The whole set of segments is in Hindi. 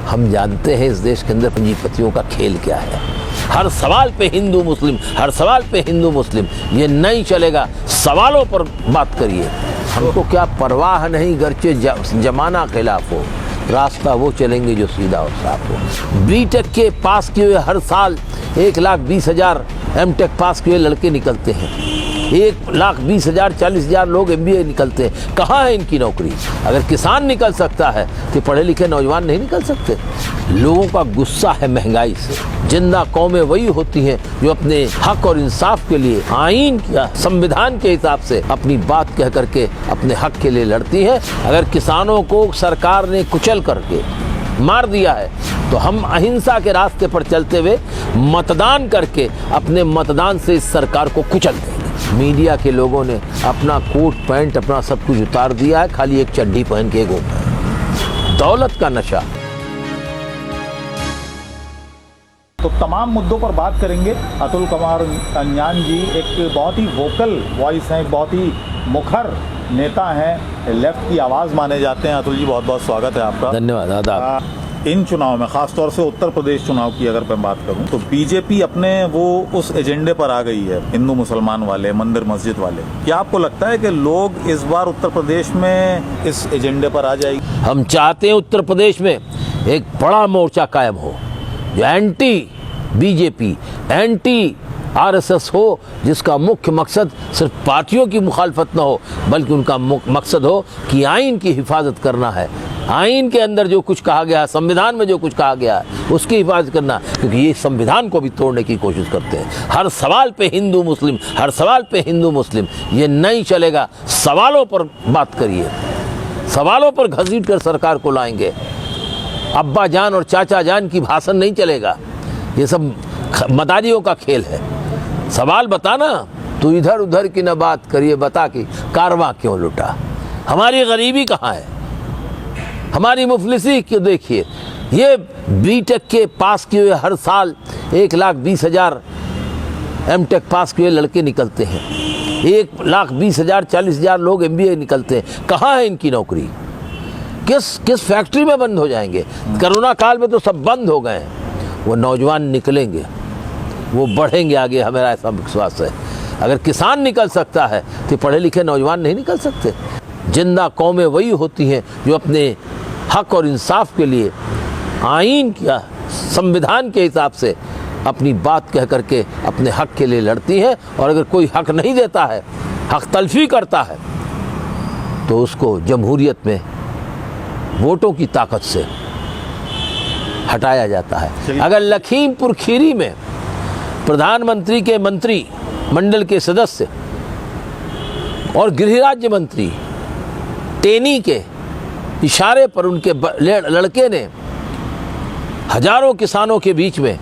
हम जानते हैं इस देश के अंदर पूंजीपतियों का खेल क्या है। हर सवाल पे हिंदू मुस्लिम, हर सवाल पे हिंदू मुस्लिम, ये नहीं चलेगा। सवालों पर बात करिए। हमको क्या परवाह नहीं, गर्चे जमाना खिलाफ हो, रास्ता वो चलेंगे जो सीधा और साफ हो। बीटेक के पास किए हुए हर साल 1,20,000 एमटेक पास किए लड़के निकलते हैं, 1,20,000 40,000 लोग MBA निकलते हैं। कहाँ है इनकी नौकरी? अगर किसान निकल सकता है तो पढ़े लिखे नौजवान नहीं निकल सकते। लोगों का गुस्सा है महंगाई से। जिंदा कौमें वही होती हैं जो अपने हक और इंसाफ के लिए आईन या संविधान के हिसाब से अपनी बात कह करके अपने हक के लिए लड़ती हैं। अगर किसानों को सरकार ने कुचल करके मार दिया है तो हम अहिंसा के रास्ते पर चलते हुए मतदान करके अपने मतदान से इस सरकार को कुचल देंगे। मीडिया के लोगों ने अपना कोट पैंट अपना सब कुछ उतार दिया है, खाली एक चड्डी पहन के घूम रहे हैं। दौलत का नशा। तो तमाम मुद्दों पर बात करेंगे। अतुल कुमार अन्यान जी एक बहुत ही वोकल वॉइस हैं, एक बहुत ही मुखर नेता हैं, लेफ्ट की आवाज़ माने जाते हैं। अतुल जी बहुत बहुत स्वागत है आपका। धन्यवाद। आदाब। इन चुनाव में खासतौर से उत्तर प्रदेश चुनाव की अगर मैं बात करूं तो बीजेपी अपने वो उस एजेंडे पर आ गई है, हिंदू मुसलमान वाले, मंदिर मस्जिद वाले। क्या आपको लगता है कि लोग इस बार उत्तर प्रदेश में इस एजेंडे पर आ जाएगी? हम चाहते हैं उत्तर प्रदेश में एक बड़ा मोर्चा कायम हो जो एंटी बीजेपी, एंटी RSS हो, जिसका मुख्य मकसद सिर्फ पार्टियों की मुखालफत न हो बल्कि उनका मकसद हो कि आइन की हिफाजत करना है। आइन के अंदर जो कुछ कहा गया है, संविधान में जो कुछ कहा गया है, उसकी हिफाजत करना, क्योंकि ये संविधान को भी तोड़ने की कोशिश करते हैं। हर सवाल पे हिंदू मुस्लिम, हर सवाल पे हिंदू मुस्लिम, ये नहीं चलेगा। सवालों पर बात करिए। सवालों पर घसीट कर सरकार को लाएंगे। अब्बा जान और चाचा जान की भाषण नहीं चलेगा। ये सब मदारियों का खेल है। सवाल बताना, तो इधर उधर की न बात करिए, बता कि कारवां क्यों लुटा। हमारी गरीबी कहाँ है, हमारी मुफलिसी क्यों? देखिए, ये बीटेक के पास किए हुए हर साल 1,20,000 एमटेक पास किए लड़के निकलते हैं, 1,20,000 40,000 लोग MBA निकलते हैं। कहाँ है इनकी नौकरी? किस फैक्ट्री में बंद हो जाएंगे? कोरोना काल में तो सब बंद हो गए हैं। वो नौजवान निकलेंगे, वो बढ़ेंगे आगे, हमारा ऐसा विश्वास है। अगर किसान निकल सकता है तो पढ़े लिखे नौजवान नहीं निकल सकते। जिंदा कौमें वही होती हैं जो अपने हक और इंसाफ के लिए आइन या संविधान के हिसाब से अपनी बात कह करके अपने हक के लिए लड़ती हैं। और अगर कोई हक नहीं देता है, हक तलफी करता है, तो उसको जमहूरियत में वोटों की ताकत से हटाया जाता है। अगर लखीमपुर खीरी में प्रधानमंत्री के मंत्री मंडल के सदस्य और गृह राज्य मंत्री टेनी के इशारे पर उनके लड़के ने हजारों किसानों के बीच में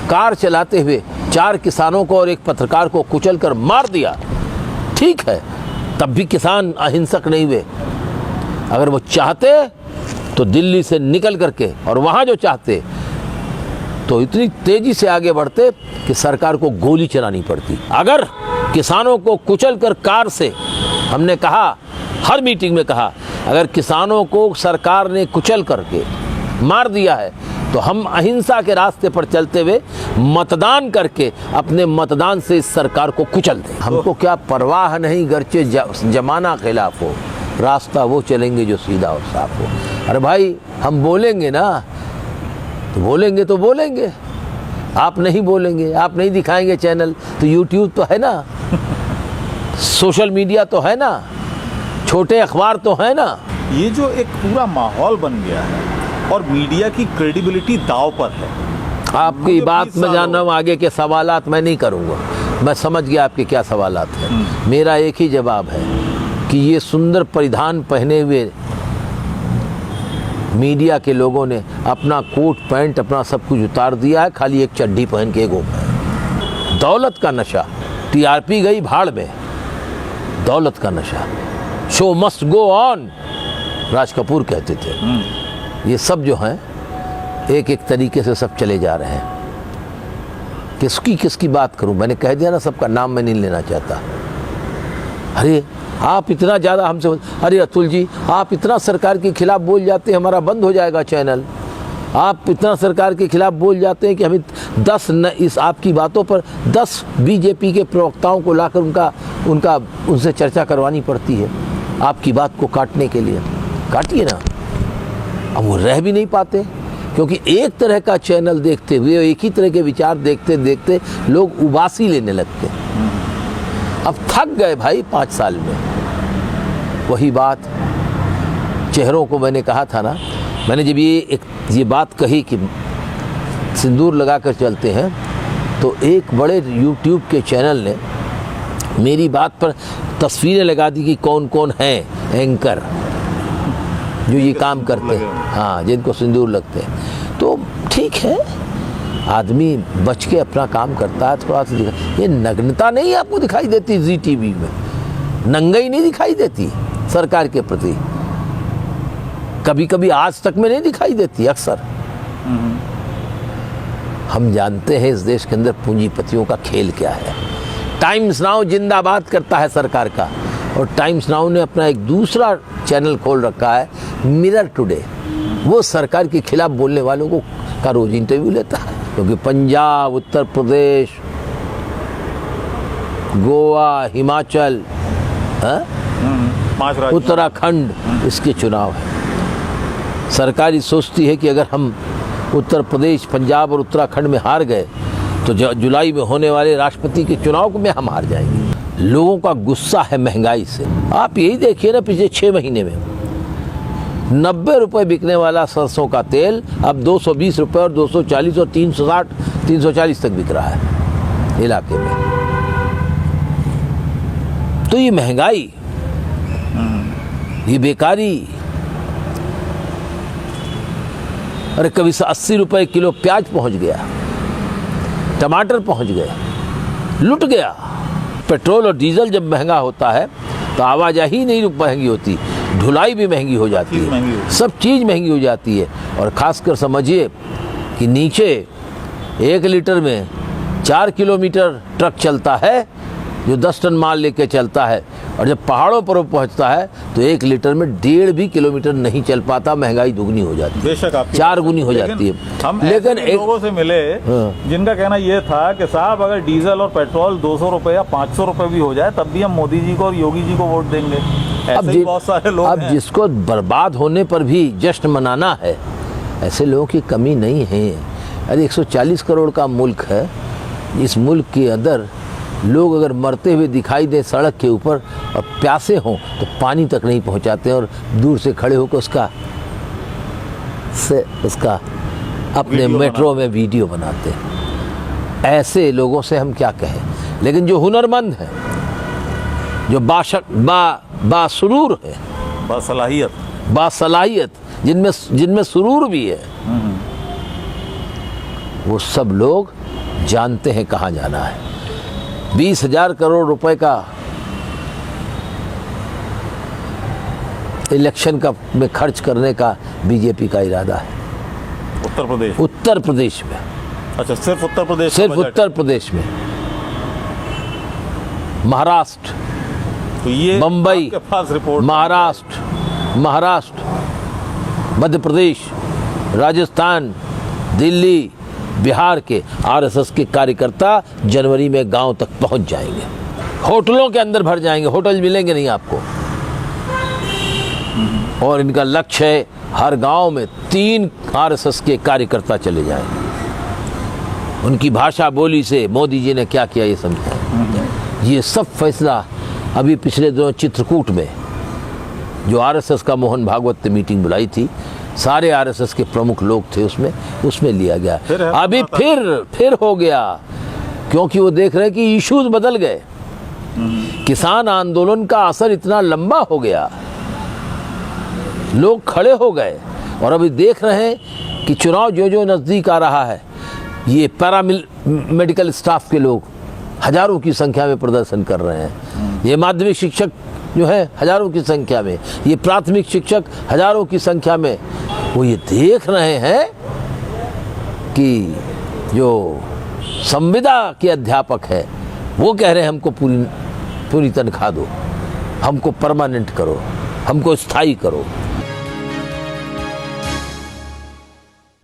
कार चलाते हुए 4 किसानों को और एक पत्रकार को कुचलकर मार दिया, ठीक है, तब भी किसान अहिंसक नहीं हुए। अगर वो चाहते तो दिल्ली से निकल करके और वहाँ जो चाहते तो इतनी तेजी से आगे बढ़ते कि सरकार को गोली चलानी पड़ती। अगर किसानों को कुचल कर कार से, हमने कहा हर मीटिंग में कहा, अगर किसानों को सरकार ने कुचल करके मार दिया है तो हम अहिंसा के रास्ते पर चलते हुए मतदान करके अपने मतदान से इस सरकार को कुचल दें। हमको क्या परवाह नहीं, गर्चे जमाना खिलाफ हो, रास्ता वो चलेंगे जो सीधा और साफ हो। अरे भाई, हम बोलेंगे ना, तो बोलेंगे। आप नहीं बोलेंगे, आप नहीं दिखाएंगे चैनल, तो YouTube तो है ना, सोशल मीडिया तो है ना, छोटे अखबार तो है ना। ये जो एक पूरा माहौल बन गया है और मीडिया की क्रेडिबिलिटी दांव पर है। आपकी बात में जानना हूँ, आगे के सवालात मैं नहीं करूँगा। मैं समझ गया आपके क्या सवालात हैं। मेरा एक ही जवाब है कि ये सुंदर परिधान पहने हुए मीडिया के लोगों ने अपना कोट पैंट अपना सब कुछ उतार दिया है, खाली एक चड्डी पहन के घूम रहे हैं। दौलत का नशा। TRP गई भाड़ में। दौलत का नशा। Show must go on, Raj Kapoor कहते थे। ये सब जो हैं एक एक तरीके से सब चले जा रहे हैं। किसकी बात करूं? मैंने कह दिया ना, सबका नाम मैं नहीं लेना चाहता। अरे आप इतना ज़्यादा हमसे, अरे अतुल जी आप इतना सरकार के खिलाफ बोल जाते हैं, हमारा बंद हो जाएगा चैनल। आप इतना सरकार के खिलाफ बोल जाते हैं कि हमें 10 इस आपकी बातों पर 10 बीजेपी के प्रवक्ताओं को लाकर उनसे चर्चा करवानी पड़ती है आपकी बात को काटने के लिए। काटिए ना। अब वो रह भी नहीं पाते, क्योंकि एक तरह का चैनल देखते हुए, एक ही तरह के विचार देखते देखते लोग उबासी लेने लगते। अब थक गए भाई 5 साल में। वही बात चेहरों को मैंने कहा था ना, मैंने जब ये बात कही कि सिंदूर लगाकर चलते हैं, तो एक बड़े यूट्यूब के चैनल ने मेरी बात पर तस्वीरें लगा दी कि कौन कौन हैं एंकर जो ये काम करते हैं, हाँ, जिनको सिंदूर लगते हैं। तो ठीक है, आदमी बच के अपना काम करता है, थोड़ा सा दिखा। ये नग्नता नहीं आपको दिखाई देती जी टीवी में, नंगाई नहीं दिखाई देती सरकार के प्रति, कभी कभी आज तक में नहीं दिखाई देती, अक्सर। हम जानते हैं इस देश के अंदर पूंजीपतियों का खेल क्या है। टाइम्स नाउ जिंदाबाद करता है सरकार का, और टाइम्स नाउ ने अपना एक दूसरा चैनल खोल रखा है, मिरर टुडे। वो सरकार के खिलाफ बोलने वालों को का रोज इंटरव्यू लेता है, क्योंकि पंजाब, उत्तर प्रदेश, गोवा, हिमाचल, उत्तराखंड, इसके चुनाव है। सरकार सोचती है कि अगर हम उत्तर प्रदेश, पंजाब और उत्तराखंड में हार गए तो जुलाई में होने वाले राष्ट्रपति के चुनाव में हम हार जाएंगे। लोगों का गुस्सा है महंगाई से। आप यही देखिए ना, पिछले 6 महीने में 90 रुपए बिकने वाला सरसों का तेल अब 220 रुपए और 240 और 360, 340 तक बिक रहा है इलाके में। तो ये महंगाई, ये बेकारी, अरे कभी 80 रुपए किलो प्याज पहुंच गया, टमाटर पहुंच गए, लुट गया। पेट्रोल और डीजल जब महंगा होता है तो आवाजाही नहीं महंगी होती, ढुलाई भी महंगी हो जाती है, सब चीज़ महंगी हो जाती है। और ख़ासकर समझिए कि नीचे 1 लीटर में 4 किलोमीटर ट्रक चलता है जो 10 टन माल लेके चलता है, और जब पहाड़ों पर वो पहुंचता है तो 1 लीटर में 1.5 किलोमीटर नहीं चल पाता, महंगाई दुगनी हो जाती है, बेशक आपकी 4 गुनी हो जाती है। हम लेकिन लोगों से मिले जिनका कहना ये था कि साहब अगर डीजल और पेट्रोल 200 रुपए या 500 रुपए भी हो जाए तब भी हम मोदी जी को और योगी जी को वोट देंगे। ऐसे ही बहुत सारे लोग अब जिसको बर्बाद होने पर भी जश्न मनाना है, ऐसे लोगों की कमी नहीं है। अरे 140 करोड़ का मुल्क है, इस मुल्क के अंदर लोग अगर मरते हुए दिखाई दे सड़क के ऊपर और प्यासे हों तो पानी तक नहीं पहुंचाते, और दूर से खड़े होकर उसका अपने मेट्रो में वीडियो बनाते हैं। ऐसे लोगों से हम क्या कहें। लेकिन जो हुनरमंद हैं, जो बासुरूर है, बासलाहियत, जिनमें सुरूर भी है, वो सब लोग जानते हैं कहाँ जाना है। 20,000 करोड़ रुपए का इलेक्शन का में खर्च करने का बीजेपी का इरादा है उत्तर प्रदेश में। अच्छा, सिर्फ उत्तर प्रदेश? सिर्फ उत्तर प्रदेश में। महाराष्ट्र, तो ये मुंबई, महाराष्ट्र, मध्य प्रदेश, राजस्थान, दिल्ली, बिहार के आरएसएस के कार्यकर्ता जनवरी में गांव तक पहुंच जाएंगे, होटलों के अंदर भर जाएंगे, होटल मिलेंगे नहीं आपको। और इनका लक्ष्य है हर गांव में 3 आरएसएस के कार्यकर्ता चले जाएं। उनकी भाषा बोली से मोदी जी ने क्या किया ये समझा। ये सब फैसला अभी पिछले दिनों चित्रकूट में जो आरएसएस का मोहन भागवत ने मीटिंग बुलाई थी, सारे आरएसएस के प्रमुख लोग थे उसमें लिया गया। अभी फिर हो गया, क्योंकि वो देख रहे हैं कि इश्यूज बदल गए। किसान आंदोलन का असर इतना लंबा हो गया, लोग खड़े हो गए, और अभी देख रहे हैं कि चुनाव जो नज़दीक आ रहा है, ये पैरामेडिकल स्टाफ के लोग हजारों की संख्या में प्रदर्शन कर रहे हैं। ये माध्यमिक शिक्षक जो है हजारों की संख्या में, ये प्राथमिक शिक्षक हजारों की संख्या में, वो ये देख रहे हैं कि जो संविदा के अध्यापक है वो कह रहे हैं हमको पूरी तनख्वाह दो, हमको परमानेंट करो, हमको स्थायी करो।